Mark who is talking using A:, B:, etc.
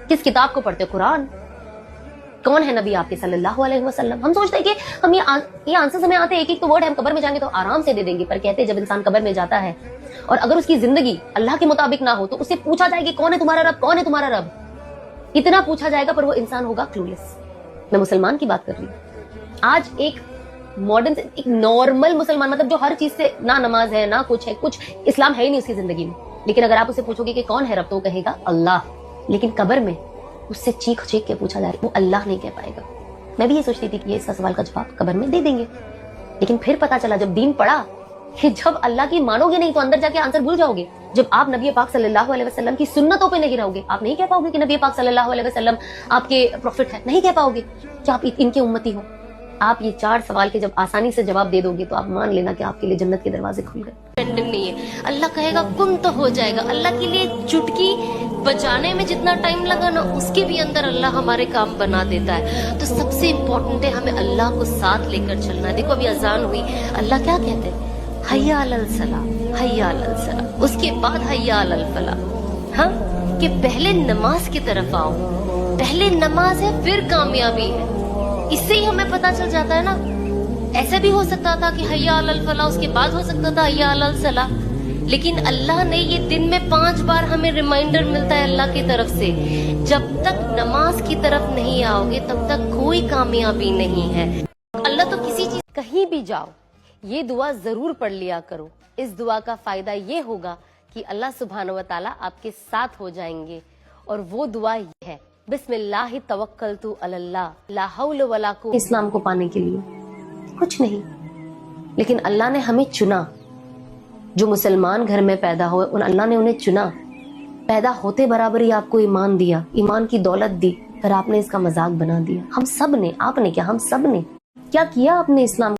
A: किस किताब को पढ़ते हो? कुरान। कौन है नबी आपके सल्लल्लाहु अलैहि वसल्लम? हम सोचते हैं कि हम ये आंसर हमें आते हैं, एक एक तो वर्ड है, हम कब्र में जाएंगे तो आराम से दे देंगे, पर कहते हैं जब इंसान कब्र में जाता है और अगर उसकी जिंदगी अल्लाह के मुताबिक ना हो तो उससे पूछा जाएगा कौन है तुम्हारा रब, कौन है तुम्हारा रब, इतना पूछा जाएगा, पर वो इंसान होगा क्लूलेस। मैं मुसलमान की बात कर रही हूँ। आज एक मॉडर्न, एक नॉर्मल मुसलमान, मतलब जो हर चीज से ना नमाज है ना कुछ है, कुछ इस्लाम है ही नहीं उसकी जिंदगी में, लेकिन अगर आप उसे पूछोगे कि कौन है रब तो वो कहेगा अल्लाह। लेकिन कब्र में उससे चीख चीख के पूछा जा रहा है, वो अल्लाह नहीं कह पाएगा। मैं भी ये सोचती थी कि ये इसका सवाल का जवाब कब्र में दे देंगे, लेकिन फिर पता चला जब दीन पढ़ा कि जब अल्लाह की मानोगे नहीं तो अंदर जाके आंसर भूल जाओगे। जब आप नबी पाक सल्लल्लाहु अलैहि वसल्लम की सुन्नतों पे नहीं रहोगे, आप नहीं कह पाओगे कि नबी पाक सल्लल्लाहु अलैहि वसल्लम आपके प्रॉफिट है, नहीं कह पाओगे कि आप इनके उम्मती हो। आप ये 4 सवाल के जब आसानी से जवाब दे दोगे तो आप मान लेना कि आपके लिए जन्नत के दरवाजे खुल गए। नहीं है, अल्लाह कहेगा कुन तो हो जाएगा। अल्लाह के लिए चुटकी बजाने में जितना टाइम लगा ना, उसके भी अंदर अल्लाह हमारे काम बना देता है। तो सबसे इम्पोर्टेंट है हमें अल्लाह को साथ लेकर चलना। देखो अभी अजान हुई, अल्लाह क्या कहते हैं? हय्या अलल सलाह, हय्या अलल सलाह। उसके बाद हय्या अलल फलाह। हाँ, कि पहले नमाज की तरफ आओ, पहले नमाज है फिर कामयाबी है। इससे ही हमें पता चल जाता है ना। ऐसे भी हो सकता था कि हय्या अलल फलाह, उसके बाद हो सकता था हय्या अलल सलाह, लेकिन अल्लाह ने ये दिन में 5 बार हमें रिमाइंडर मिलता है अल्लाह की तरफ से, जब तक नमाज की तरफ नहीं आओगे तब तक कोई कामयाबी नहीं है। अल्लाह तो किसी चीज, कहीं भी जाओ ये दुआ जरूर पढ़ लिया करो। इस दुआ का फायदा ये होगा कि अल्लाह सुब्हानहू व तआला आपके साथ हो जाएंगे, और वो दुआ ये है, बिस्मिल्लाहि तवक्कलतु अलल्लाह ला हौल वला कुव्वत। इस्लाम को पाने के लिए कुछ नहीं, लेकिन अल्लाह ने हमें चुना। जो मुसलमान घर में पैदा हुए उन अल्लाह ने उन्हें चुना। पैदा होते बराबर ही आपको ईमान दिया, ईमान की दौलत दी, पर आपने इसका मजाक बना दिया। हम सब ने, आपने क्या, हम सब ने क्या किया? आपने इस्लाम